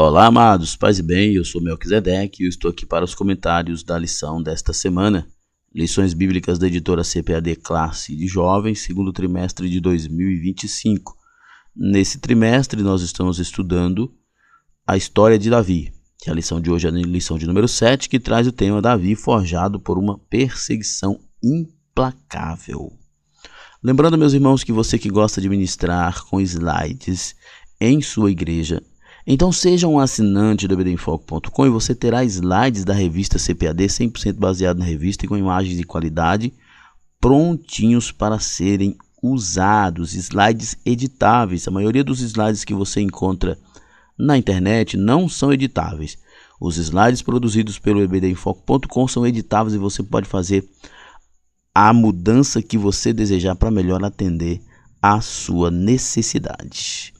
Olá, amados, paz e bem, eu sou Melquisedeque e eu estou aqui para os comentários da lição desta semana. Lições bíblicas da editora CPAD Classe de Jovens, segundo trimestre de 2025. Nesse trimestre nós estamos estudando a história de Davi, que a lição de hoje é a lição de número 7, que traz o tema Davi forjado por uma perseguição implacável. Lembrando, meus irmãos, que você que gosta de ministrar com slides em sua igreja, então seja um assinante do ebdenfoco.com e você terá slides da revista CPAD 100% baseado na revista e com imagens de qualidade prontinhos para serem usados, slides editáveis. A maioria dos slides que você encontra na internet não são editáveis. Os slides produzidos pelo ebdenfoco.com são editáveis e você pode fazer a mudança que você desejar para melhor atender à sua necessidade.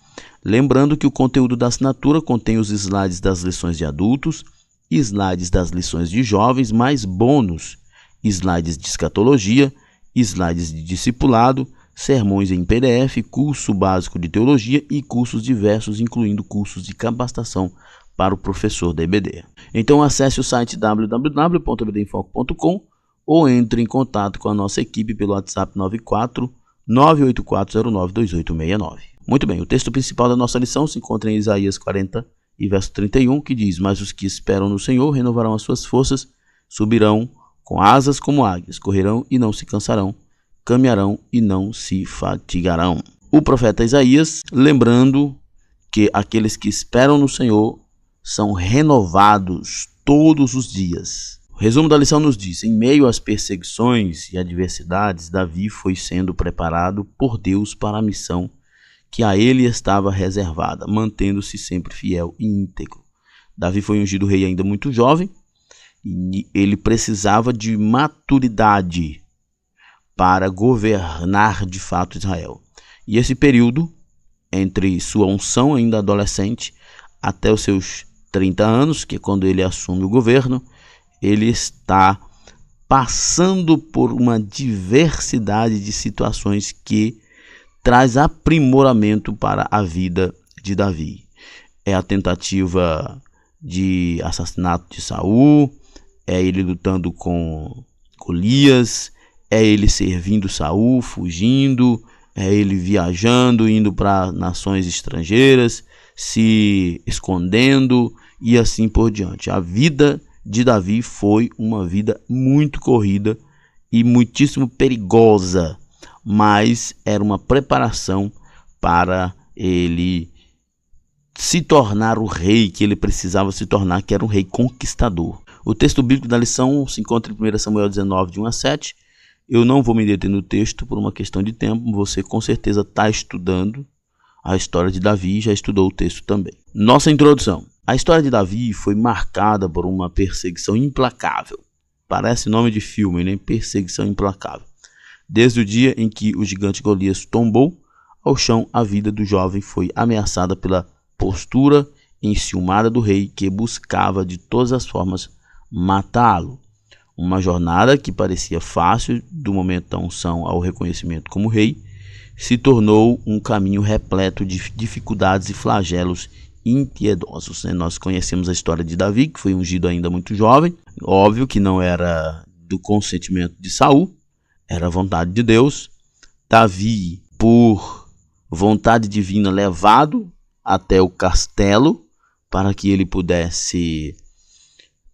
Lembrando que o conteúdo da assinatura contém os slides das lições de adultos, slides das lições de jovens, mais bônus, slides de escatologia, slides de discipulado, sermões em PDF, curso básico de teologia e cursos diversos, incluindo cursos de capacitação para o professor da EBD. Então acesse o site www.ebdenfoco.com ou entre em contato com a nossa equipe pelo WhatsApp 94 984092869. Muito bem, o texto principal da nossa lição se encontra em Isaías 40 e verso 31, que diz: Mas os que esperam no Senhor renovarão as suas forças, subirão com asas como águias, correrão e não se cansarão, caminharão e não se fatigarão. O profeta Isaías, lembrando que aqueles que esperam no Senhor são renovados todos os dias. O resumo da lição nos diz: em meio às perseguições e adversidades, Davi foi sendo preparado por Deus para a missão que a ele estava reservada, mantendo-se sempre fiel e íntegro. Davi foi ungido rei ainda muito jovem e ele precisava de maturidade para governar de fato Israel. E esse período, entre sua unção ainda adolescente até os seus 30 anos, que é quando ele assume o governo, ele está passando por uma diversidade de situações que traz aprimoramento para a vida de Davi. É a tentativa de assassinato de Saul, é ele lutando com Golias, é ele servindo Saul, fugindo, é ele viajando, indo para nações estrangeiras, se escondendo e assim por diante. A vida de Davi foi uma vida muito corrida e muitíssimo perigosa, mas era uma preparação para ele se tornar o rei que ele precisava se tornar, que era um rei conquistador. O texto bíblico da lição se encontra em 1 Samuel 19, de 1 a 7. Eu não vou me deter no texto por uma questão de tempo, você com certeza está estudando a história de Davi e já estudou o texto também. Nossa introdução. A história de Davi foi marcada por uma perseguição implacável. Parece nome de filme, né? Perseguição implacável. Desde o dia em que o gigante Golias tombou ao chão, a vida do jovem foi ameaçada pela postura enciumada do rei, que buscava de todas as formas matá-lo. Uma jornada que parecia fácil, do momento da unção ao reconhecimento como rei, se tornou um caminho repleto de dificuldades e flagelos impiedosos. Nós conhecemos a história de Davi, que foi ungido ainda muito jovem. Óbvio que não era do consentimento de Saul, era a vontade de Deus. Davi, por vontade divina, levado até o castelo para que ele pudesse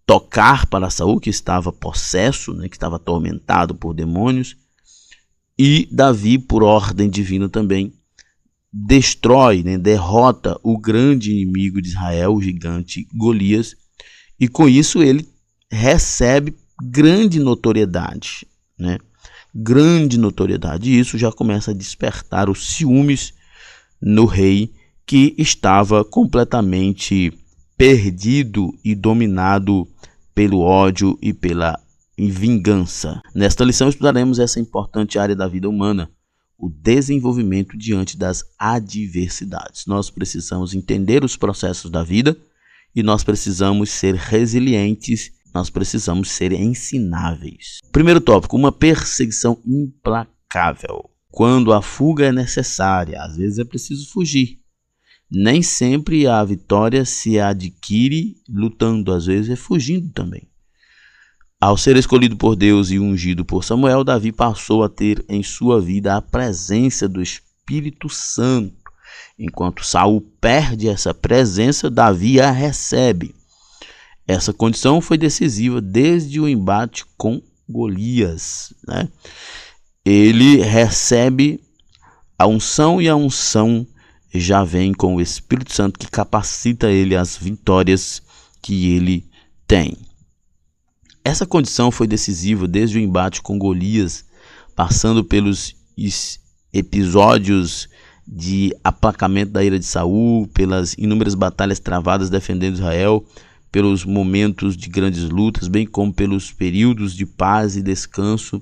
tocar para Saul, que estava possesso, que estava atormentado por demônios. E Davi, por ordem divina também, destrói, derrota o grande inimigo de Israel, o gigante Golias. E com isso ele recebe grande notoriedade, grande notoriedade, e isso já começa a despertar os ciúmes no rei, que estava completamente perdido e dominado pelo ódio e pela vingança. Nesta lição estudaremos essa importante área da vida humana, o desenvolvimento diante das adversidades. Nós precisamos entender os processos da vida e nós precisamos ser resilientes, nós precisamos ser ensináveis. Primeiro tópico, uma perseguição implacável. Quando a fuga é necessária, às vezes é preciso fugir. Nem sempre a vitória se adquire lutando, às vezes é fugindo também. Ao ser escolhido por Deus e ungido por Samuel, Davi passou a ter em sua vida a presença do Espírito Santo. Enquanto Saul perde essa presença, Davi a recebe. Essa condição foi decisiva desde o embate com Golias, né? Ele recebe a unção e a unção já vem com o Espírito Santo que capacita ele às vitórias que ele tem. Essa condição foi decisiva desde o embate com Golias, passando pelos episódios de aplacamento da ira de Saul, pelas inúmeras batalhas travadas defendendo Israel, pelos momentos de grandes lutas, bem como pelos períodos de paz e descanso.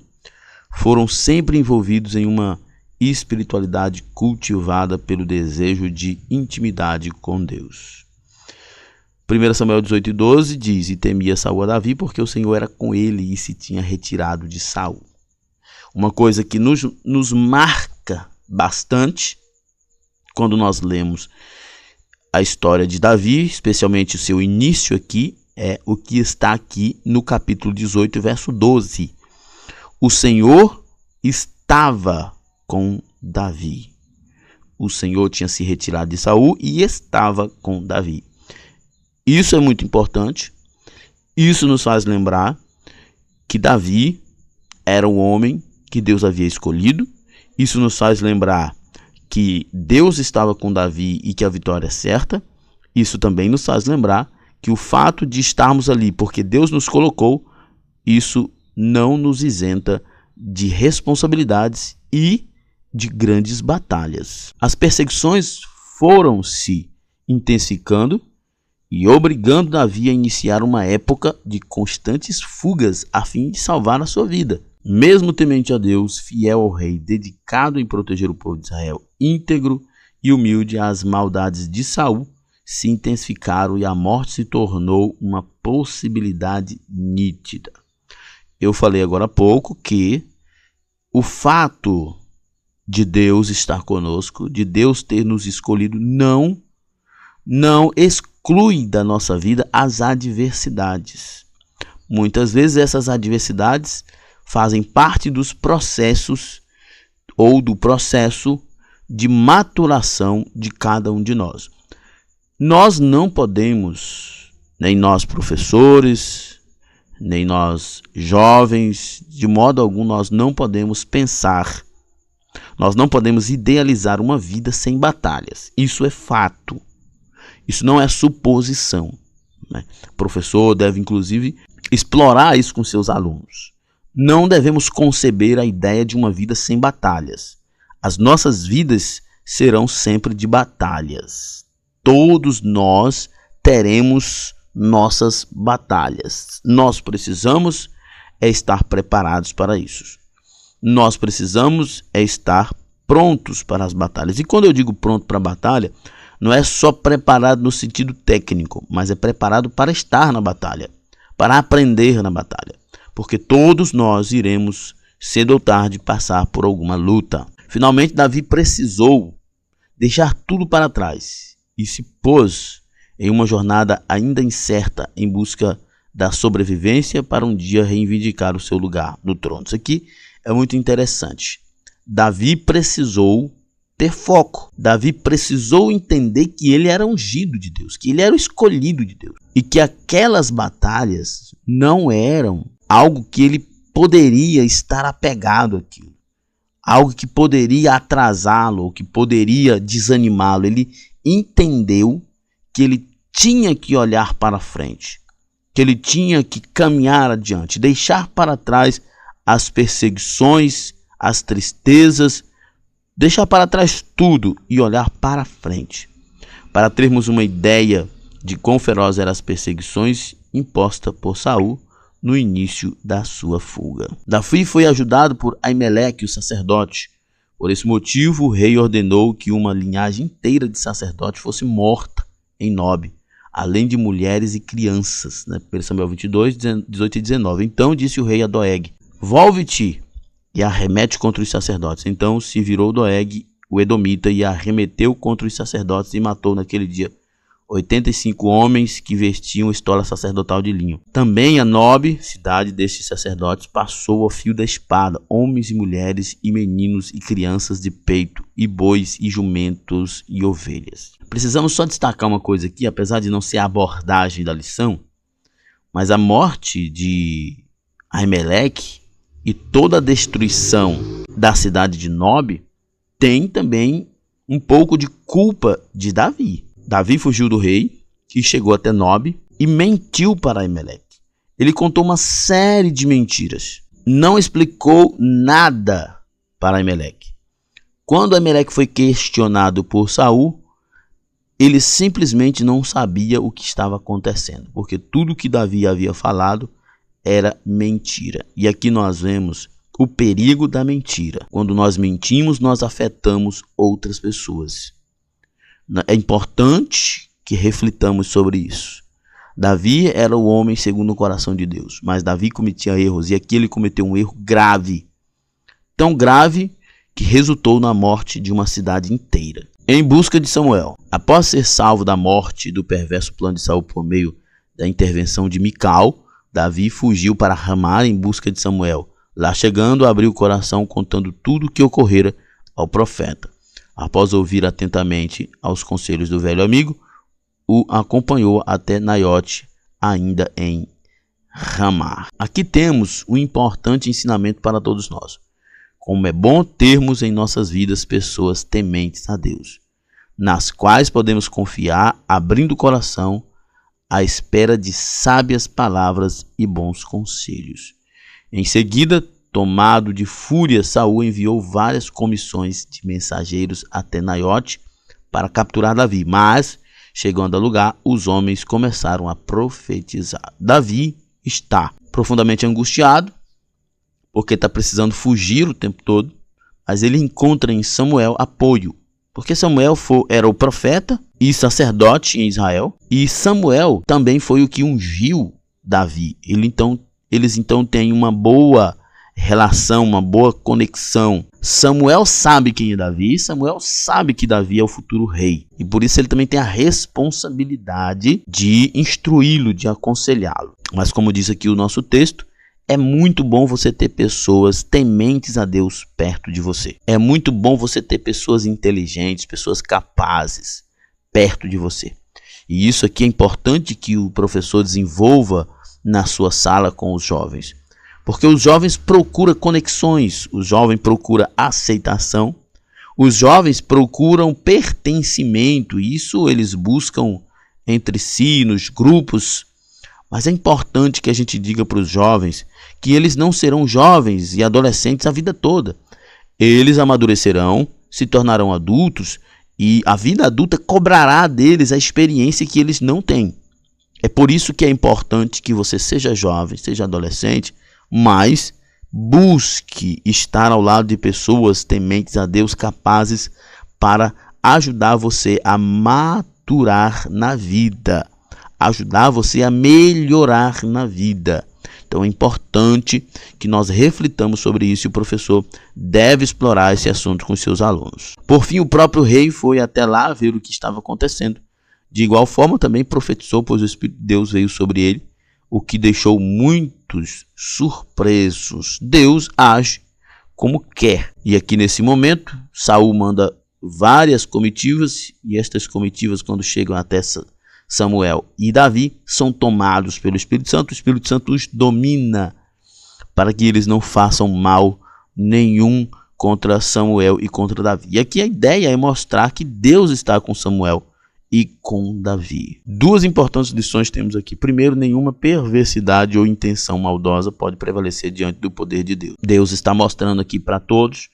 Foram sempre envolvidos em uma espiritualidade cultivada pelo desejo de intimidade com Deus. 1 Samuel 18:12 diz: E temia Saul a Davi, porque o Senhor era com ele e se tinha retirado de Saul. Uma coisa que nos marca bastante quando nós lemos a história de Davi, especialmente o seu início aqui, é o que está aqui no capítulo 18, verso 12. O Senhor estava com Davi. O Senhor tinha se retirado de Saul e estava com Davi. Isso é muito importante. Isso nos faz lembrar que Davi era o homem que Deus havia escolhido. Isso nos faz lembrar que Deus estava com Davi e que a vitória é certa. Isso também nos faz lembrar que o fato de estarmos ali porque Deus nos colocou, isso não nos isenta de responsabilidades e de grandes batalhas. As perseguições foram se intensificando e obrigando Davi a iniciar uma época de constantes fugas a fim de salvar a sua vida. Mesmo temente a Deus, fiel ao rei, dedicado em proteger o povo de Israel, íntegro e humilde, as maldades de Saul se intensificaram e a morte se tornou uma possibilidade nítida. Eu falei agora há pouco que o fato de Deus estar conosco, de Deus ter nos escolhido, não exclui da nossa vida as adversidades. Muitas vezes essas adversidades fazem parte dos processos ou do processo de maturação de cada um de nós. Nós não podemos, nem nós professores, nem nós jovens, de modo algum nós não podemos pensar, nós não podemos idealizar uma vida sem batalhas. Isso é fato. Isso não é suposição, né? O professor deve, inclusive, explorar isso com seus alunos. Não devemos conceber a ideia de uma vida sem batalhas. As nossas vidas serão sempre de batalhas. Todos nós teremos nossas batalhas. Nós precisamos estar preparados para isso. Nós precisamos estar prontos para as batalhas. E quando eu digo pronto para a batalha, não é só preparado no sentido técnico, mas é preparado para estar na batalha, para aprender na batalha. Porque todos nós iremos, cedo ou tarde, passar por alguma luta. Finalmente, Davi precisou deixar tudo para trás e se pôs em uma jornada ainda incerta em busca da sobrevivência para um dia reivindicar o seu lugar no trono. Isso aqui é muito interessante. Davi precisou ter foco. Davi precisou entender que ele era ungido de Deus, que ele era o escolhido de Deus e que aquelas batalhas não eram algo que ele poderia estar apegado àquilo, algo que poderia atrasá-lo ou que poderia desanimá-lo. Ele entendeu que ele tinha que olhar para frente, que ele tinha que caminhar adiante, deixar para trás as perseguições, as tristezas, deixar para trás tudo e olhar para frente. Para termos uma ideia de quão ferozes eram as perseguições impostas por Saul no início da sua fuga. Davi foi ajudado por Aimeleque, o sacerdote. Por esse motivo, o rei ordenou que uma linhagem inteira de sacerdotes fosse morta em Nob, além de mulheres e crianças. 1 Samuel 22, 18 e 19. Então disse o rei a Doeg: Volve-te e arremete contra os sacerdotes. Então se virou Doeg o edomita, e arremeteu contra os sacerdotes e matou naquele dia 85 homens que vestiam estola sacerdotal de linho. Também a Nob, cidade destes sacerdotes, passou ao fio da espada homens e mulheres e meninos e crianças de peito, e bois e jumentos e ovelhas. Precisamos só destacar uma coisa aqui, apesar de não ser a abordagem da lição, mas a morte de Aimeleque e toda a destruição da cidade de Nob tem também um pouco de culpa de Davi. Davi fugiu do rei e chegou até Nob e mentiu para Aimeleque. Ele contou uma série de mentiras. Não explicou nada para Aimeleque. Quando Aimeleque foi questionado por Saul, ele simplesmente não sabia o que estava acontecendo, porque tudo que Davi havia falado era mentira. E aqui nós vemos o perigo da mentira. Quando nós mentimos, nós afetamos outras pessoas. É importante que reflitamos sobre isso. Davi era o homem segundo o coração de Deus, mas Davi cometia erros, e aqui ele cometeu um erro grave. Tão grave que resultou na morte de uma cidade inteira. Em busca de Samuel. Após ser salvo da morte do perverso plano de Saul por meio da intervenção de Mical, Davi fugiu para Ramá em busca de Samuel. Lá chegando, abriu o coração contando tudo o que ocorrera ao profeta. Após ouvir atentamente aos conselhos do velho amigo, o acompanhou até Naiote, ainda em Ramá. Aqui temos um importante ensinamento para todos nós. Como é bom termos em nossas vidas pessoas tementes a Deus, nas quais podemos confiar, abrindo o coração à espera de sábias palavras e bons conselhos. Em seguida, tomado de fúria, Saul enviou várias comissões de mensageiros até Naiote para capturar Davi. Mas, chegando ao lugar, os homens começaram a profetizar. Davi está profundamente angustiado, porque está precisando fugir o tempo todo, mas ele encontra em Samuel apoio. Porque Samuel era o profeta e sacerdote em Israel, e Samuel também foi o que ungiu Davi. Eles então têm uma boa relação, uma boa conexão. Samuel sabe quem é Davi, Samuel sabe que Davi é o futuro rei, e por isso ele também tem a responsabilidade de instruí-lo, de aconselhá-lo. Mas como diz aqui o nosso texto, é muito bom você ter pessoas tementes a Deus perto de você. É muito bom você ter pessoas inteligentes, pessoas capazes perto de você. E isso aqui é importante que o professor desenvolva na sua sala com os jovens. Porque os jovens procuram conexões, os jovens procuram aceitação, os jovens procuram pertencimento, isso eles buscam entre si, nos grupos. Mas é importante que a gente diga para os jovens que eles não serão jovens e adolescentes a vida toda. Eles amadurecerão, se tornarão adultos, e a vida adulta cobrará deles a experiência que eles não têm. É por isso que é importante que você seja jovem, seja adolescente, mas busque estar ao lado de pessoas tementes a Deus, capazes para ajudar você a maturar na vida, ajudar você a melhorar na vida. Então é importante que nós reflitamos sobre isso, e o professor deve explorar esse assunto com seus alunos. Por fim, o próprio rei foi até lá ver o que estava acontecendo. De igual forma, também profetizou, pois o Espírito de Deus veio sobre ele, o que deixou muitos surpresos. Deus age como quer. E aqui nesse momento, Saul manda várias comitivas, e estas comitivas, quando chegam até Samuel e Davi, são tomados pelo Espírito Santo. O Espírito Santo os domina para que eles não façam mal nenhum contra Samuel e contra Davi. E aqui a ideia é mostrar que Deus está com Samuel e com Davi. Duas importantes lições temos aqui. Primeiro, nenhuma perversidade ou intenção maldosa pode prevalecer diante do poder de Deus. Deus está mostrando aqui para todos,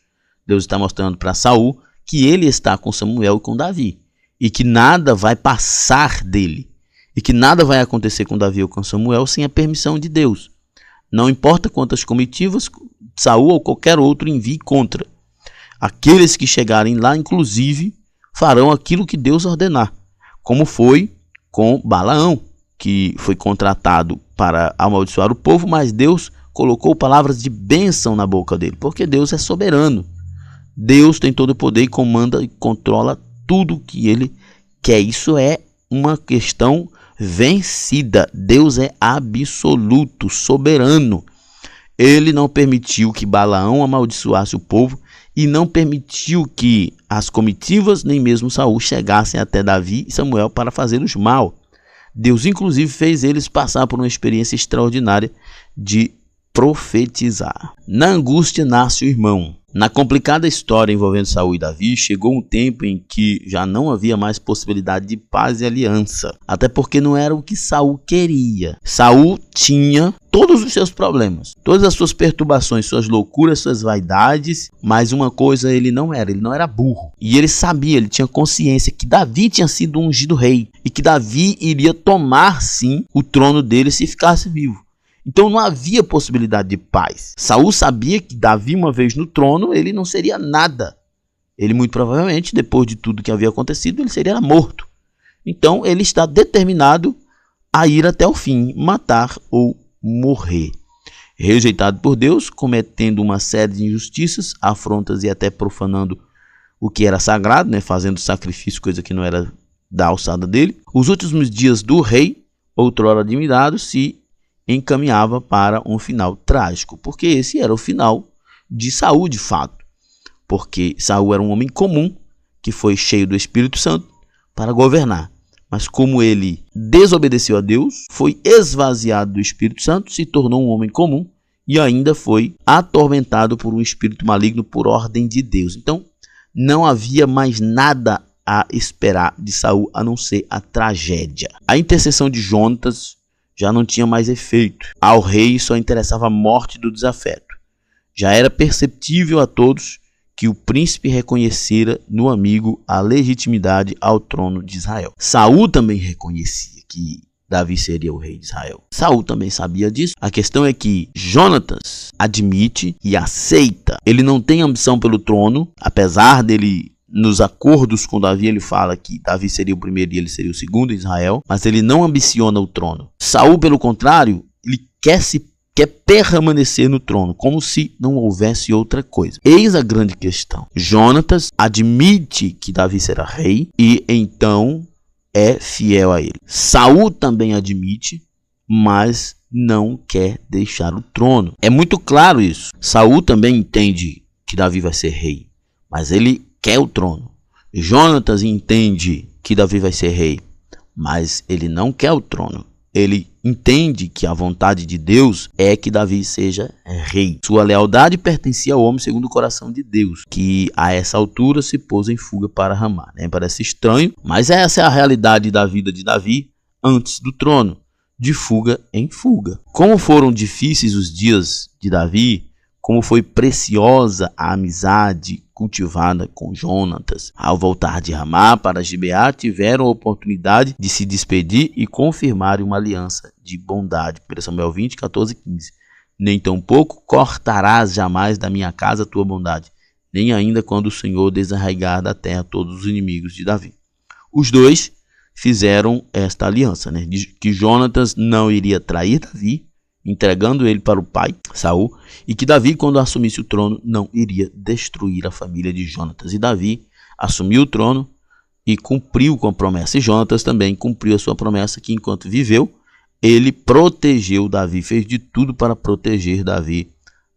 Deus está mostrando para Saul que ele está com Samuel e com Davi, e que nada vai passar dele, e que nada vai acontecer com Davi ou com Samuel sem a permissão de Deus. Não importa quantas comitivas Saul ou qualquer outro envie contra. Aqueles que chegarem lá, inclusive, farão aquilo que Deus ordenar, como foi com Balaão, que foi contratado para amaldiçoar o povo, mas Deus colocou palavras de bênção na boca dele, porque Deus é soberano. Deus tem todo o poder e comanda e controla tudo que ele quer. Isso é uma questão vencida. Deus é absoluto, soberano. Ele não permitiu que Balaão amaldiçoasse o povo e não permitiu que as comitivas, nem mesmo Saul, chegassem até Davi e Samuel para fazê-los mal. Deus, inclusive, fez eles passar por uma experiência extraordinária de profetizar. Na angústia nasce o irmão. Na complicada história envolvendo Saul e Davi, chegou um tempo em que já não havia mais possibilidade de paz e aliança, até porque não era o que Saul queria. Saul tinha todos os seus problemas, todas as suas perturbações, suas loucuras, suas vaidades, mas uma coisa ele não era burro. E ele sabia, ele tinha consciência que Davi tinha sido ungido rei e que Davi iria tomar sim o trono dele se ficasse vivo. Então não havia possibilidade de paz. Saul sabia que Davi, uma vez no trono, ele não seria nada. Ele muito provavelmente, depois de tudo que havia acontecido, ele seria morto. Então ele está determinado a ir até o fim, matar ou morrer. Rejeitado por Deus, cometendo uma série de injustiças, afrontas e até profanando o que era sagrado, fazendo sacrifício, coisa que não era da alçada dele. Os últimos dias do rei, outrora admirado, se encaminhava para um final trágico, porque esse era o final de Saul de fato, porque Saul era um homem comum que foi cheio do Espírito Santo para governar, mas como ele desobedeceu a Deus, foi esvaziado do Espírito Santo, se tornou um homem comum e ainda foi atormentado por um espírito maligno por ordem de Deus. Então não havia mais nada a esperar de Saul a não ser a tragédia. A intercessão de Jonatas já não tinha mais efeito. Ao rei só interessava a morte do desafeto. Já era perceptível a todos que o príncipe reconhecera no amigo a legitimidade ao trono de Israel. Saul também reconhecia que Davi seria o rei de Israel. Saul também sabia disso. A questão é que Jonatas admite e aceita. Ele não tem ambição pelo trono, apesar dele, nos acordos com Davi, ele fala que Davi seria o primeiro e ele seria o segundo em Israel, mas ele não ambiciona o trono. Saul, pelo contrário, ele quer permanecer no trono, como se não houvesse outra coisa. Eis a grande questão. Jonatas admite que Davi será rei e então é fiel a ele. Saul também admite, mas não quer deixar o trono. É muito claro isso. Saul também entende que Davi vai ser rei, mas ele quer o trono. Jonatas entende que Davi vai ser rei, mas ele não quer o trono. Ele entende que a vontade de Deus é que Davi seja rei. Sua lealdade pertencia ao homem segundo o coração de Deus, que a essa altura se pôs em fuga para Ramá. Parece estranho, mas essa é a realidade da vida de Davi antes do trono, de fuga em fuga. Como foram difíceis os dias de Davi, como foi preciosa a amizade cultivada com Jonatas. Ao voltar de Ramá para Gibeá, tiveram a oportunidade de se despedir e confirmar uma aliança de bondade. 1 Samuel 20, 14 e 15. Nem tampouco cortarás jamais da minha casa a tua bondade, nem ainda quando o Senhor desarraigar da terra todos os inimigos de Davi. Os dois fizeram esta aliança, de que Jonatas não iria trair Davi, entregando ele para o pai, Saul, e que Davi, quando assumisse o trono, não iria destruir a família de Jonatas. E Davi assumiu o trono e cumpriu com a promessa. E Jonatas também cumpriu a sua promessa, que enquanto viveu, ele protegeu Davi, fez de tudo para proteger Davi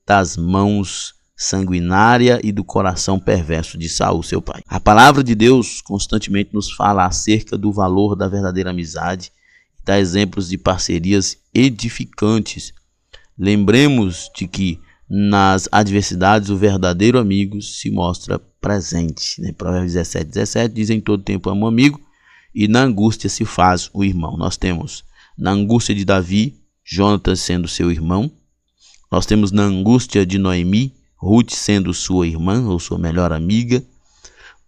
das mãos sanguinárias e do coração perverso de Saul, seu pai. A palavra de Deus constantemente nos fala acerca do valor da verdadeira amizade, dá exemplos de parcerias edificantes. Lembremos de que nas adversidades o verdadeiro amigo se mostra presente. Provérbios 17, 17 diz: em todo tempo amo o amigo e na angústia se faz o irmão. Nós temos na angústia de Davi, Jonatas sendo seu irmão. Nós temos na angústia de Noemi, Ruth sendo sua irmã ou sua melhor amiga.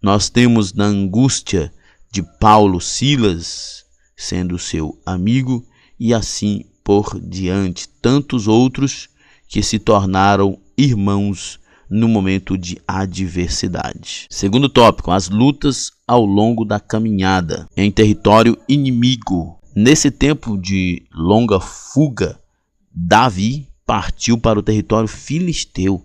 Nós temos na angústia de Paulo, Silas sendo seu amigo, e assim por diante, tantos outros que se tornaram irmãos no momento de adversidade. Segundo tópico, as lutas ao longo da caminhada em território inimigo. Nesse tempo de longa fuga, Davi partiu para o território filisteu,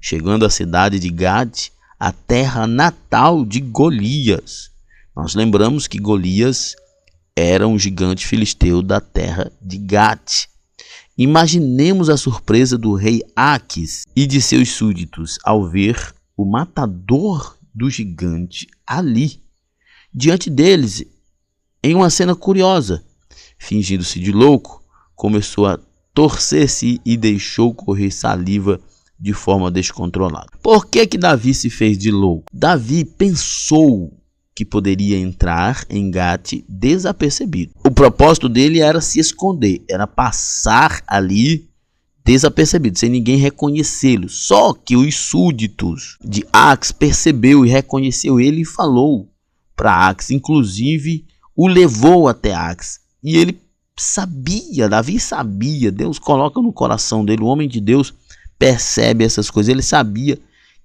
chegando à cidade de Gade, a terra natal de Golias. Nós lembramos que Golias era um gigante filisteu da terra de Gate. Imaginemos a surpresa do rei Aques e de seus súditos ao ver o matador do gigante ali, diante deles, em uma cena curiosa. Fingindo-se de louco, começou a torcer-se e deixou correr saliva de forma descontrolada. Por que Davi se fez de louco? Davi pensou que poderia entrar em Gate desapercebido. O propósito dele era se esconder, era passar ali desapercebido, sem ninguém reconhecê-lo. Só que os súditos de Aques percebeu e reconheceu ele e falou para Aques, inclusive o levou até Aques. E ele sabia, Davi sabia, Deus coloca no coração dele, o homem de Deus percebe essas coisas, ele sabia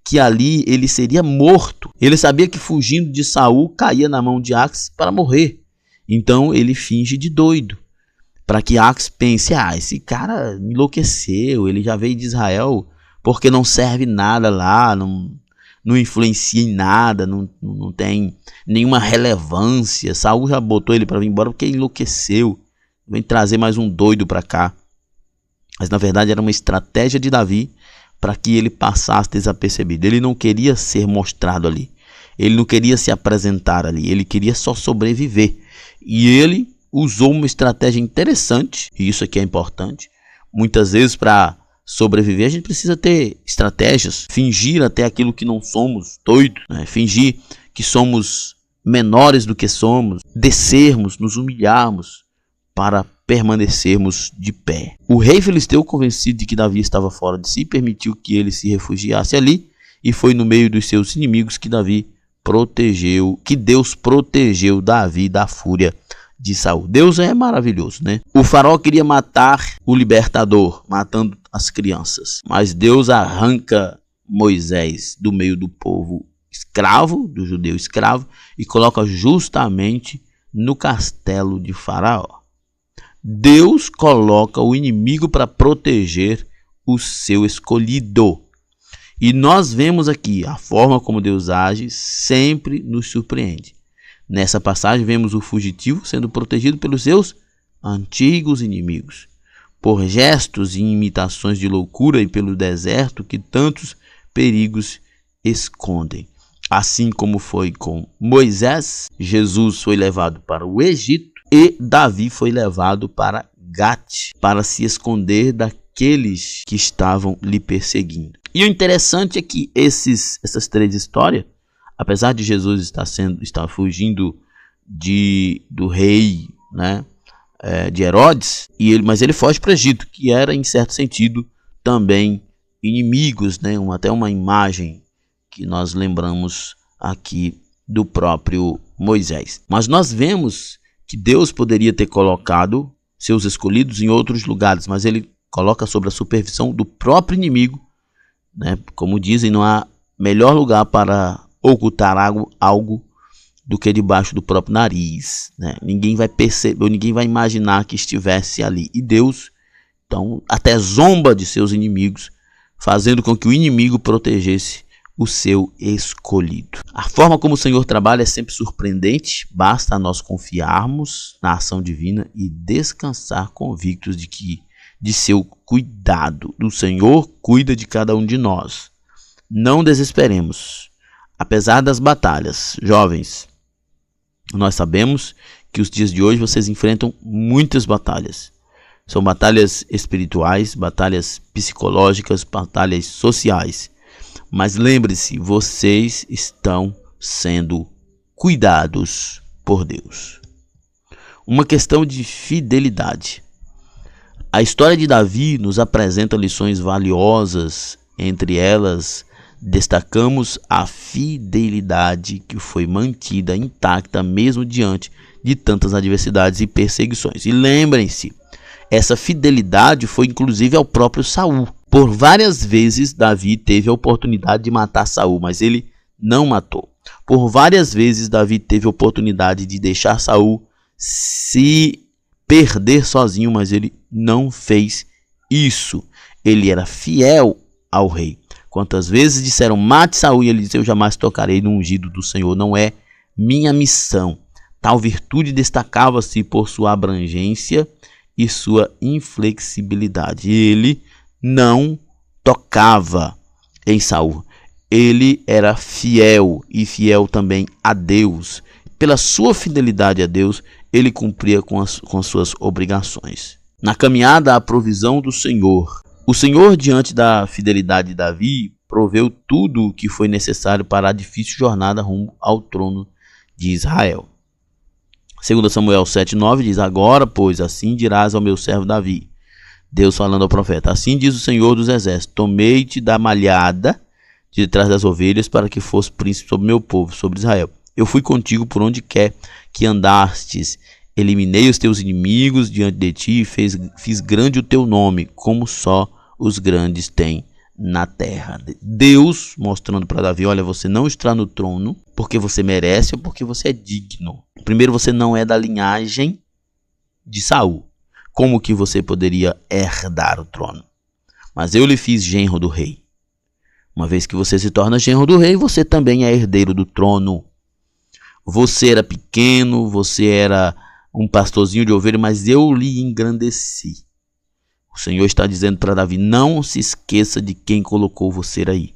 que ali ele seria morto. Ele sabia que fugindo de Saul caía na mão de Aques para morrer. Então ele finge de doido, para que Aques pense, esse cara enlouqueceu, ele já veio de Israel porque não serve nada lá, não influencia em nada, não tem nenhuma relevância. Saul já botou ele para vir embora porque enlouqueceu, vem trazer mais um doido para cá. Mas na verdade era uma estratégia de Davi para que ele passasse desapercebido. Ele não queria ser mostrado ali, ele não queria se apresentar ali, ele queria só sobreviver. E ele usou uma estratégia interessante, e isso aqui é importante. Muitas vezes, para sobreviver, a gente precisa ter estratégias, fingir até aquilo que não somos, doido, né? Fingir que somos menores do que somos, descermos, nos humilharmos para permanecermos de pé. O rei filisteu, convencido de que Davi estava fora de si, permitiu que ele se refugiasse ali, e foi no meio dos seus inimigos que Deus protegeu Davi da fúria de Saul. Deus é maravilhoso, né? O faraó queria matar o libertador, matando as crianças, mas Deus arranca Moisés do meio do povo escravo, do judeu escravo, e coloca justamente no castelo de Faraó. Deus coloca o inimigo para proteger o seu escolhido. E nós vemos aqui a forma como Deus age, sempre nos surpreende. Nessa passagem vemos o fugitivo sendo protegido pelos seus antigos inimigos, por gestos e imitações de loucura e pelo deserto que tantos perigos escondem. Assim como foi com Moisés, Jesus foi levado para o Egito e Davi foi levado para Gate, para se esconder daqueles que estavam lhe perseguindo. E o interessante é que essas três histórias, apesar de Jesus estar fugindo do rei, né, de Herodes, mas ele foge para o Egito, que era em certo sentido também inimigos, né, até uma imagem que nós lembramos aqui do próprio Moisés. Mas nós vemos que Deus poderia ter colocado seus escolhidos em outros lugares, mas ele coloca sob a supervisão do próprio inimigo, né? Como dizem, não há melhor lugar para ocultar algo do que debaixo do próprio nariz, né? Ninguém vai perceber, ninguém vai imaginar que estivesse ali. E Deus, então, até zomba de seus inimigos, fazendo com que o inimigo protegesse o seu escolhido. A forma como o Senhor trabalha é sempre surpreendente. Basta nós confiarmos na ação divina e descansar convictos de seu cuidado. O Senhor cuida de cada um de nós. Não desesperemos. Apesar das batalhas, jovens, nós sabemos que os dias de hoje vocês enfrentam muitas batalhas. São batalhas espirituais, batalhas psicológicas, batalhas sociais. Mas lembre-se, vocês estão sendo cuidados por Deus. Uma questão de fidelidade. A história de Davi nos apresenta lições valiosas. Entre elas, destacamos a fidelidade que foi mantida intacta mesmo diante de tantas adversidades e perseguições. E lembrem-se, essa fidelidade foi inclusive ao próprio Saul. Por várias vezes Davi teve a oportunidade de matar Saul, mas ele não matou. Por várias vezes Davi teve a oportunidade de deixar Saul se perder sozinho, mas ele não fez isso. Ele era fiel ao rei. Quantas vezes disseram, mate Saul, e ele disse, eu jamais tocarei no ungido do Senhor, não é minha missão. Tal virtude destacava-se por sua abrangência e sua inflexibilidade. Ele não tocava em Saul. Ele era fiel e fiel também a Deus. Pela sua fidelidade a Deus, ele cumpria com suas obrigações. Na caminhada à provisão do Senhor, o Senhor, diante da fidelidade de Davi, proveu tudo o que foi necessário para a difícil jornada rumo ao trono de Israel. 2 Samuel 7,9 diz, agora, pois, assim dirás ao meu servo Davi, Deus falando ao profeta, assim diz o Senhor dos Exércitos, tomei-te da malhada de trás das ovelhas para que fosse príncipe sobre meu povo, sobre Israel. Eu fui contigo por onde quer que andastes, eliminei os teus inimigos diante de ti e fiz grande o teu nome, como só os grandes têm na terra. Deus mostrando para Davi, olha, você não está no trono porque você merece ou porque você é digno. Primeiro, você não é da linhagem de Saul. Como que você poderia herdar o trono? Mas eu lhe fiz genro do rei. Uma vez que você se torna genro do rei, você também é herdeiro do trono. Você era pequeno, você era um pastorzinho de ovelha, mas eu lhe engrandeci. O Senhor está dizendo para Davi, não se esqueça de quem colocou você aí.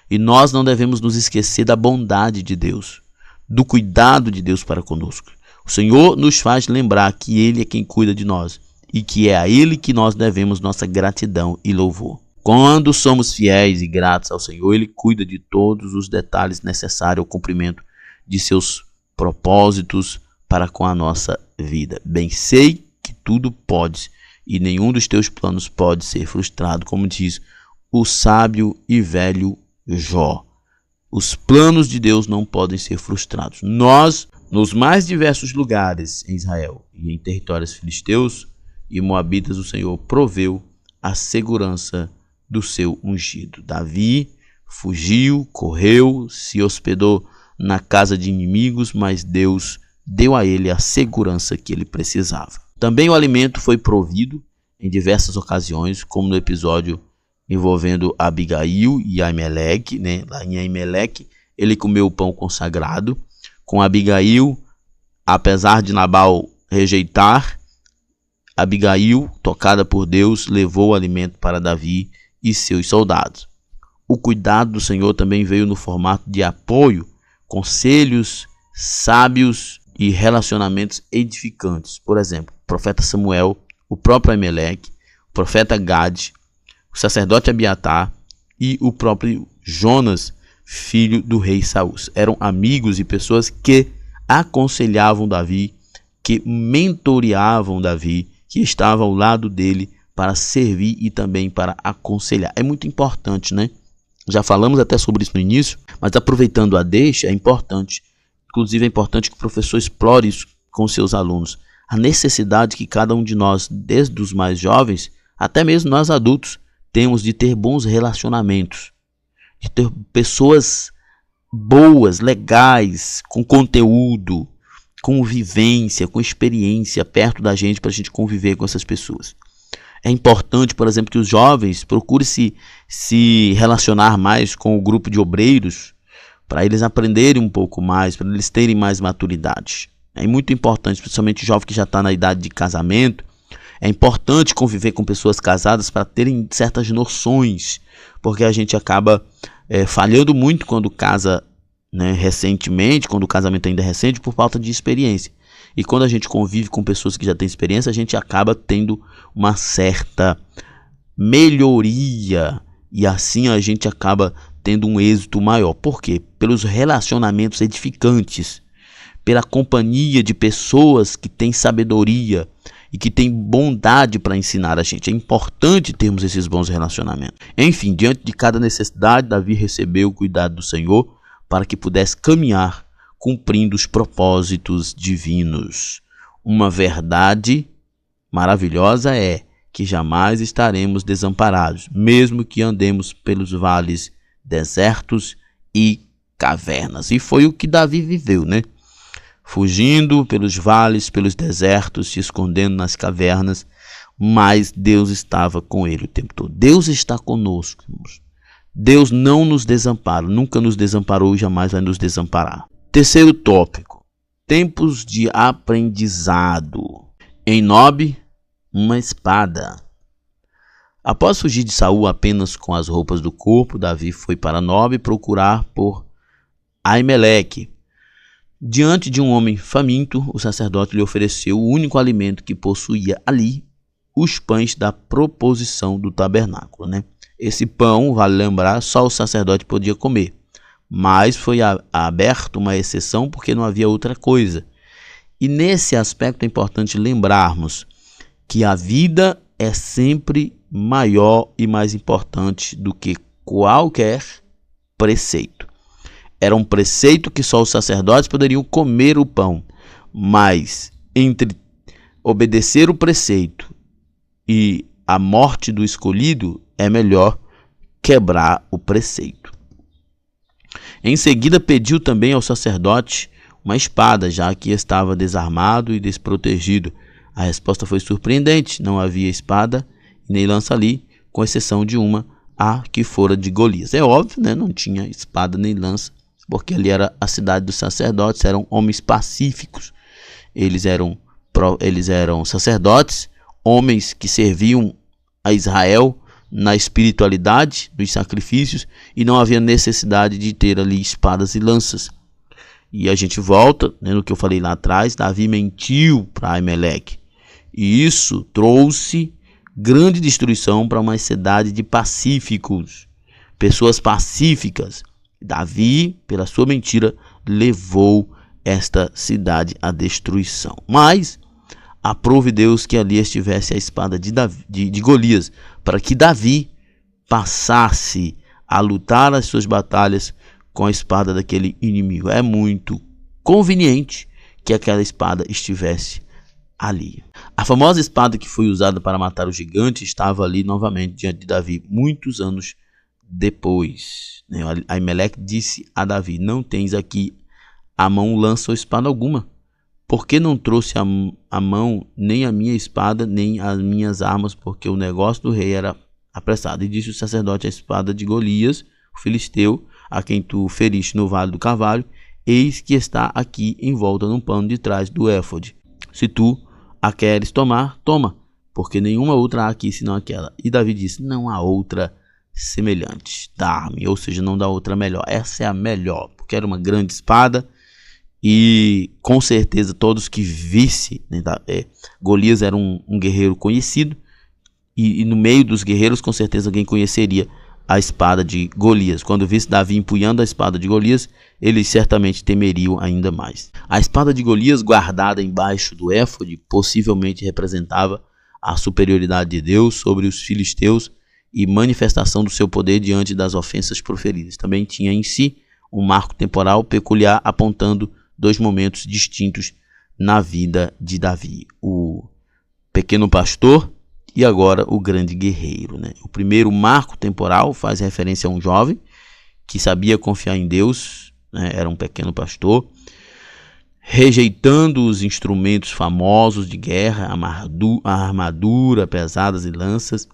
E nós não devemos nos esquecer da bondade de Deus, do cuidado de Deus para conosco. O Senhor nos faz lembrar que Ele é quem cuida de nós e que é a Ele que nós devemos nossa gratidão e louvor. Quando somos fiéis e gratos ao Senhor, Ele cuida de todos os detalhes necessários ao cumprimento de seus propósitos para com a nossa vida. Bem sei que tudo pode e nenhum dos teus planos pode ser frustrado, como diz o sábio e velho Jó. Os planos de Deus não podem ser frustrados. Nós, nos mais diversos lugares em Israel e em territórios filisteus e moabitas, o Senhor proveu a segurança do seu ungido. Davi fugiu, correu, se hospedou na casa de inimigos, mas Deus deu a ele a segurança que ele precisava. Também o alimento foi provido em diversas ocasiões, como no episódio envolvendo Abigail e Aimeleque, né? Lá em Aimeleque, ele comeu o pão consagrado. Com Abigail, apesar de Nabal rejeitar, Abigail, tocada por Deus, levou o alimento para Davi e seus soldados. O cuidado do Senhor também veio no formato de apoio, conselhos sábios e relacionamentos edificantes. Por exemplo, o profeta Samuel, o próprio Aimeleque, o profeta Gade, o sacerdote Abiatar e o próprio Jonas, filho do rei Saul. Eram amigos e pessoas que aconselhavam Davi, que mentoreavam Davi, que estavam ao lado dele para servir e também para aconselhar. É muito importante, né? Já falamos até sobre isso no início, mas aproveitando a deixa, é importante. Inclusive é importante que o professor explore isso com seus alunos. A necessidade que cada um de nós, desde os mais jovens, até mesmo nós adultos, temos de ter bons relacionamentos, de ter pessoas boas, legais, com conteúdo, com vivência, com experiência perto da gente para a gente conviver com essas pessoas. É importante, por exemplo, que os jovens procurem se relacionar mais com o grupo de obreiros, para eles aprenderem um pouco mais, para eles terem mais maturidade. É muito importante, principalmente jovem que já está na idade de casamento. É importante conviver com pessoas casadas para terem certas noções, porque a gente acaba falhando muito quando casa, né, recentemente, quando o casamento ainda é recente, por falta de experiência. E quando a gente convive com pessoas que já têm experiência, a gente acaba tendo uma certa melhoria e assim a gente acaba tendo um êxito maior. Por quê? Pelos relacionamentos edificantes, pela companhia de pessoas que têm sabedoria e que têm bondade para ensinar a gente. É importante termos esses bons relacionamentos. Enfim, diante de cada necessidade, Davi recebeu o cuidado do Senhor para que pudesse caminhar cumprindo os propósitos divinos. Uma verdade maravilhosa é que jamais estaremos desamparados, mesmo que andemos pelos vales, desertos e cavernas. E foi o que Davi viveu, né? Fugindo pelos vales, pelos desertos, se escondendo nas cavernas, mas Deus estava com ele o tempo todo. Deus está conosco, irmãos. Deus não nos desampara, nunca nos desamparou e jamais vai nos desamparar. Terceiro tópico, tempos de aprendizado. Em Nob, uma espada. Após fugir de Saul apenas com as roupas do corpo, Davi foi para Nob procurar por Aimeleque. Diante de um homem faminto, o sacerdote lhe ofereceu o único alimento que possuía ali, os pães da proposição do tabernáculo, Esse pão, vale lembrar, só o sacerdote podia comer, mas foi aberta uma exceção porque não havia outra coisa. E nesse aspecto é importante lembrarmos que a vida é sempre maior e mais importante do que qualquer preceito. Era um preceito que só os sacerdotes poderiam comer o pão, mas entre obedecer o preceito e a morte do escolhido, é melhor quebrar o preceito. Em seguida, pediu também ao sacerdote uma espada, já que estava desarmado e desprotegido. A resposta foi surpreendente: não havia espada nem lança ali, com exceção de uma, a que fora de Golias. É óbvio, não tinha espada nem lança, porque ali era a cidade dos sacerdotes, eram homens pacíficos. Eles eram sacerdotes, homens que serviam a Israel na espiritualidade dos sacrifícios, e não havia necessidade de ter ali espadas e lanças. E a gente volta, no que eu falei lá atrás, Davi mentiu para Aimeleque, e isso trouxe grande destruição para uma cidade de pacíficos, pessoas pacíficas. Davi, pela sua mentira, levou esta cidade à destruição. Mas aprove Deus que ali estivesse a espada de Golias, para que Davi passasse a lutar as suas batalhas com a espada daquele inimigo. É muito conveniente que aquela espada estivesse ali. A famosa espada que foi usada para matar o gigante estava ali novamente diante de Davi, muitos anos depois. Aimeleque disse a Davi: não tens aqui a mão lança ou espada alguma. Por que não trouxe a mão nem a minha espada, nem as minhas armas? Porque o negócio do rei era apressado. E disse o sacerdote: a espada de Golias, o filisteu, a quem tu feriste no vale do carvalho, eis que está aqui envolta num pano de trás do éfode. Se tu a queres tomar, toma, porque nenhuma outra há aqui senão aquela. E Davi disse: não há outra semelhante. Dá-me, ou seja, não dá outra melhor. Essa é a melhor, porque era uma grande espada. E com certeza todos que vissem, Golias era um guerreiro conhecido, e no meio dos guerreiros com certeza alguém conheceria a espada de Golias. Quando visse Davi empunhando a espada de Golias, eles certamente temeriam ainda mais. A espada de Golias, guardada embaixo do éfode, possivelmente representava a superioridade de Deus sobre os filisteus e manifestação do seu poder diante das ofensas proferidas. Também tinha em si um marco temporal peculiar, apontando dois momentos distintos na vida de Davi: o pequeno pastor e agora o grande guerreiro. O primeiro marco temporal faz referência a um jovem que sabia confiar em Deus, era um pequeno pastor, rejeitando os instrumentos famosos de guerra, a armadura, pesadas e lanças,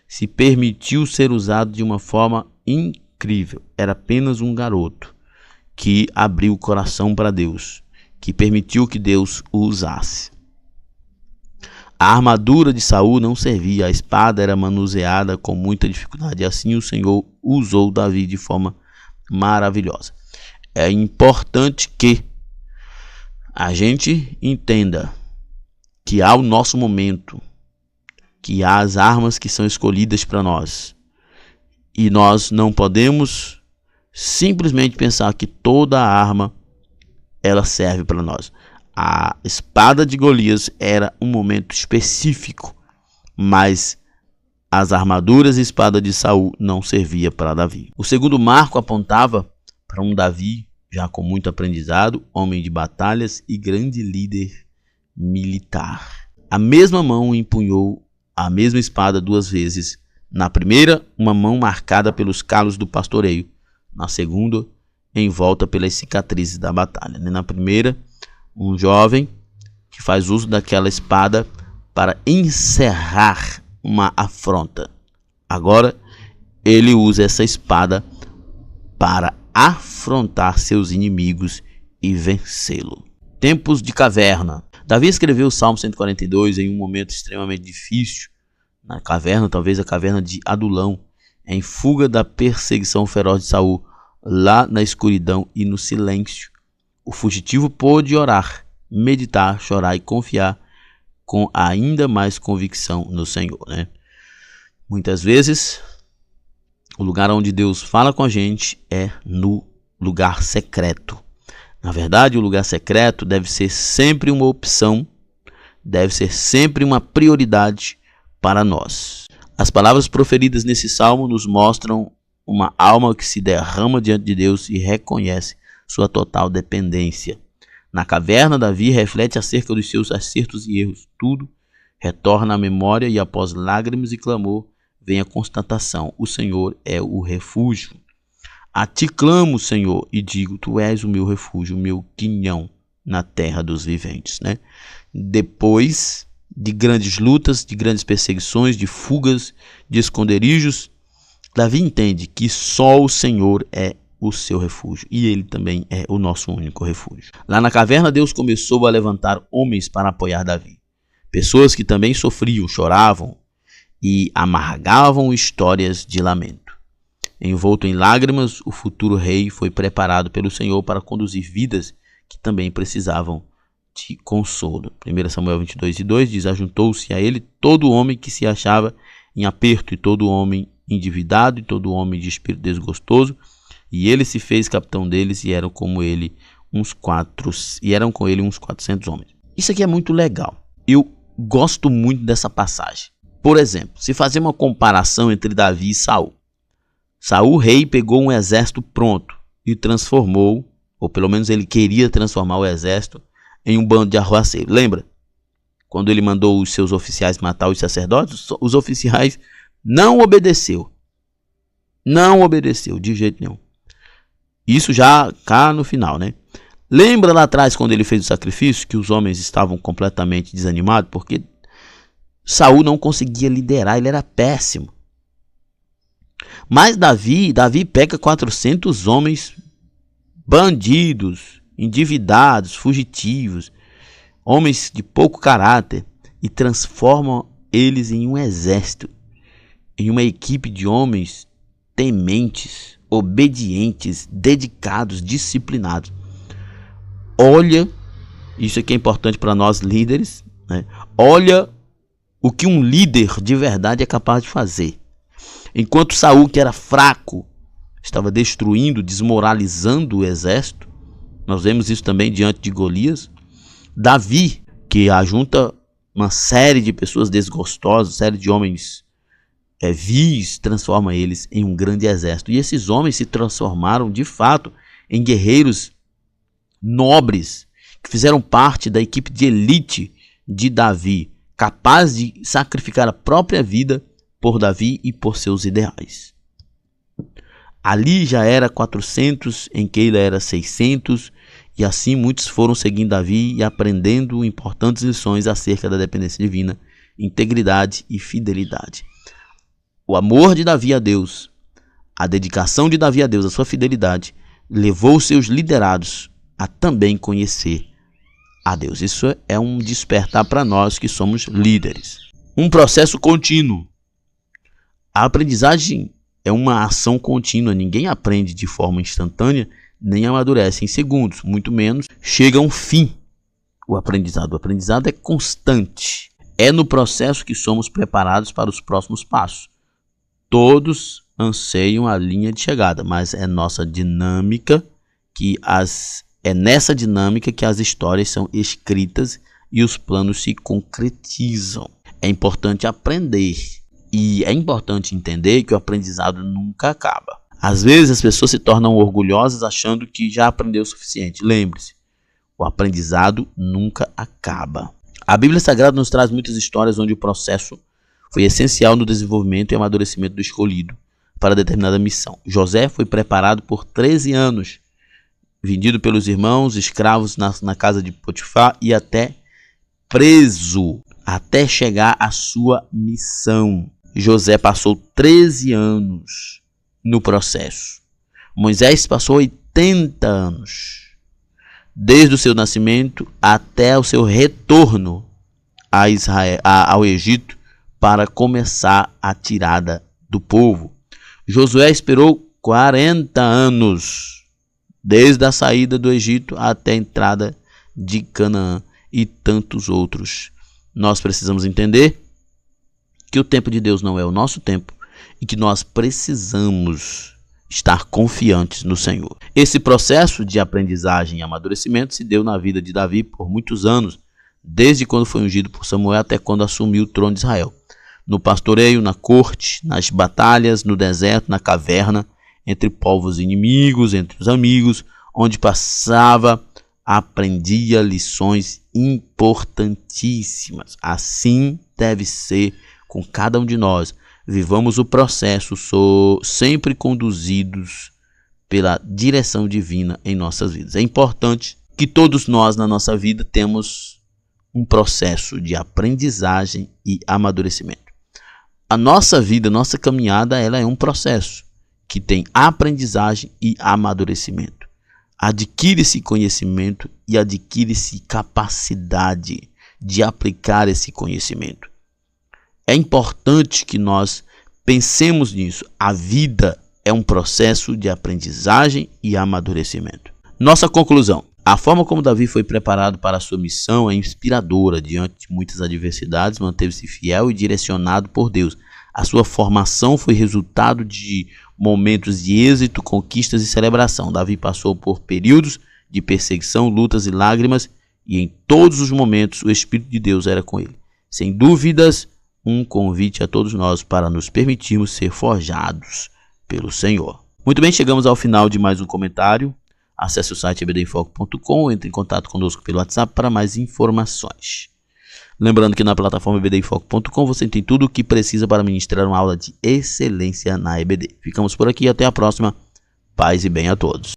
se permitiu ser usado de uma forma incrível. Era apenas um garoto que abriu o coração para Deus, que permitiu que Deus o usasse. A armadura de Saul não servia, a espada era manuseada com muita dificuldade, e assim o Senhor usou Davi de forma maravilhosa. É importante que a gente entenda que há o nosso momento, que há as armas que são escolhidas para nós, e nós não podemos simplesmente pensar que toda a arma ela serve para nós. A espada de Golias era um momento específico, mas as armaduras e espada de Saul não servia para Davi. O segundo marco apontava para um Davi já com muito aprendizado, homem de batalhas e grande líder militar. A mesma mão empunhou a mesma espada duas vezes. Na primeira, uma mão marcada pelos calos do pastoreio. Na segunda, envolta pelas cicatrizes da batalha. Na primeira, um jovem que faz uso daquela espada para encerrar uma afronta. Agora, ele usa essa espada para afrontar seus inimigos e vencê-lo. Tempos de caverna. Davi escreveu o Salmo 142 em um momento extremamente difícil, na caverna, talvez a caverna de Adulão, em fuga da perseguição feroz de Saul, lá na escuridão e no silêncio. O fugitivo pôde orar, meditar, chorar e confiar com ainda mais convicção no Senhor, né? Muitas vezes, o lugar onde Deus fala com a gente é no lugar secreto. Na verdade, o lugar secreto deve ser sempre uma opção, deve ser sempre uma prioridade para nós. As palavras proferidas nesse salmo nos mostram uma alma que se derrama diante de Deus e reconhece sua total dependência. Na caverna, Davi reflete acerca dos seus acertos e erros. Tudo retorna à memória e após lágrimas e clamor, vem a constatação: o Senhor é o refúgio. A ti clamo, Senhor, e digo: tu és o meu refúgio, o meu quinhão na terra dos viventes, né? Depois de grandes lutas, de grandes perseguições, de fugas, de esconderijos, Davi entende que só o Senhor é o seu refúgio e ele também é o nosso único refúgio. Lá na caverna, Deus começou a levantar homens para apoiar Davi. Pessoas que também sofriam, choravam e amargavam histórias de lamento. Envolto em lágrimas, o futuro rei foi preparado pelo Senhor para conduzir vidas que também precisavam de consolo. 1 Samuel 22:2 diz: ajuntou-se a ele todo homem que se achava em aperto, e todo homem endividado, e todo homem de espírito desgostoso, e ele se fez capitão deles, e eram com ele uns 400 homens. Isso aqui é muito legal. Eu gosto muito dessa passagem. Por exemplo, se fazer uma comparação entre Davi e Saul. Saul, rei, pegou um exército pronto e transformou, ou pelo menos ele queria transformar o exército em um bando de arruaceiros. Lembra? Quando ele mandou os seus oficiais matar os sacerdotes, os oficiais não obedeceu. Não obedeceu de jeito nenhum. Isso já cá no final, né? Lembra lá atrás quando ele fez o sacrifício, que os homens estavam completamente desanimados, porque Saul não conseguia liderar, ele era péssimo. Mas Davi pega 400 homens bandidos, endividados, fugitivos, homens de pouco caráter, e transforma eles em um exército, em uma equipe de homens tementes, obedientes, dedicados, disciplinados. Olha, isso aqui é importante para nós líderes, né? Olha o que um líder de verdade é capaz de fazer. Enquanto Saul, que era fraco, estava destruindo, desmoralizando o exército, nós vemos isso também diante de Golias. Davi, que ajunta uma série de pessoas desgostosas, série de homens vis, transforma eles em um grande exército. E esses homens se transformaram, de fato, em guerreiros nobres, que fizeram parte da equipe de elite de Davi, capaz de sacrificar a própria vida por Davi e por seus ideais. Ali já era 400, em Keila era 600, e assim muitos foram seguindo Davi e aprendendo importantes lições acerca da dependência divina, integridade e fidelidade. O amor de Davi a Deus, a dedicação de Davi a Deus, a sua fidelidade, levou seus liderados a também conhecer a Deus. Isso é um despertar para nós que somos líderes. Um processo contínuo. A aprendizagem é uma ação contínua. Ninguém aprende de forma instantânea, nem amadurece em segundos, muito menos chega a um fim. O aprendizado é constante. É no processo que somos preparados para os próximos passos. Todos anseiam a linha de chegada, mas é nessa dinâmica que as histórias são escritas e os planos se concretizam. É importante aprender e é importante entender que o aprendizado nunca acaba. Às vezes as pessoas se tornam orgulhosas achando que já aprendeu o suficiente. Lembre-se, o aprendizado nunca acaba. A Bíblia Sagrada nos traz muitas histórias onde o processo foi essencial no desenvolvimento e amadurecimento do escolhido para determinada missão. José foi preparado por 13 anos, vendido pelos irmãos, escravos na casa de Potifar e até preso, até chegar à sua missão. José passou 13 anos no processo. Moisés passou 80 anos, desde o seu nascimento até o seu retorno a Israel, ao Egito, para começar a tirada do povo. Josué esperou 40 anos, desde a saída do Egito até a entrada de Canaã, e tantos outros. Nós precisamos entender que o tempo de Deus não é o nosso tempo e que nós precisamos estar confiantes no Senhor. Esse processo de aprendizagem e amadurecimento se deu na vida de Davi por muitos anos, desde quando foi ungido por Samuel até quando assumiu o trono de Israel. No pastoreio, na corte, nas batalhas, no deserto, na caverna, entre povos inimigos, entre os amigos, onde passava, aprendia lições importantíssimas. Assim deve ser com cada um de nós. Vivamos o processo sempre conduzidos pela direção divina em nossas vidas. É importante que todos nós na nossa vida temos um processo de aprendizagem e amadurecimento. A nossa vida, nossa caminhada, ela é um processo que tem aprendizagem e amadurecimento. Adquire-se conhecimento e adquire-se capacidade de aplicar esse conhecimento. É importante que nós pensemos nisso. A vida é um processo de aprendizagem e amadurecimento. Nossa conclusão: a forma como Davi foi preparado para a sua missão é inspiradora. Diante de muitas adversidades, manteve-se fiel e direcionado por Deus. A sua formação foi resultado de momentos de êxito, conquistas e celebração. Davi passou por períodos de perseguição, lutas e lágrimas, e em todos os momentos o Espírito de Deus era com ele. Sem dúvidas, um convite a todos nós para nos permitirmos ser forjados pelo Senhor. Muito bem, chegamos ao final de mais um comentário. Acesse o site ebdinfoco.com ou entre em contato conosco pelo WhatsApp para mais informações. Lembrando que na plataforma ebdinfoco.com você tem tudo o que precisa para ministrar uma aula de excelência na EBD. Ficamos por aqui, até a próxima. Paz e bem a todos.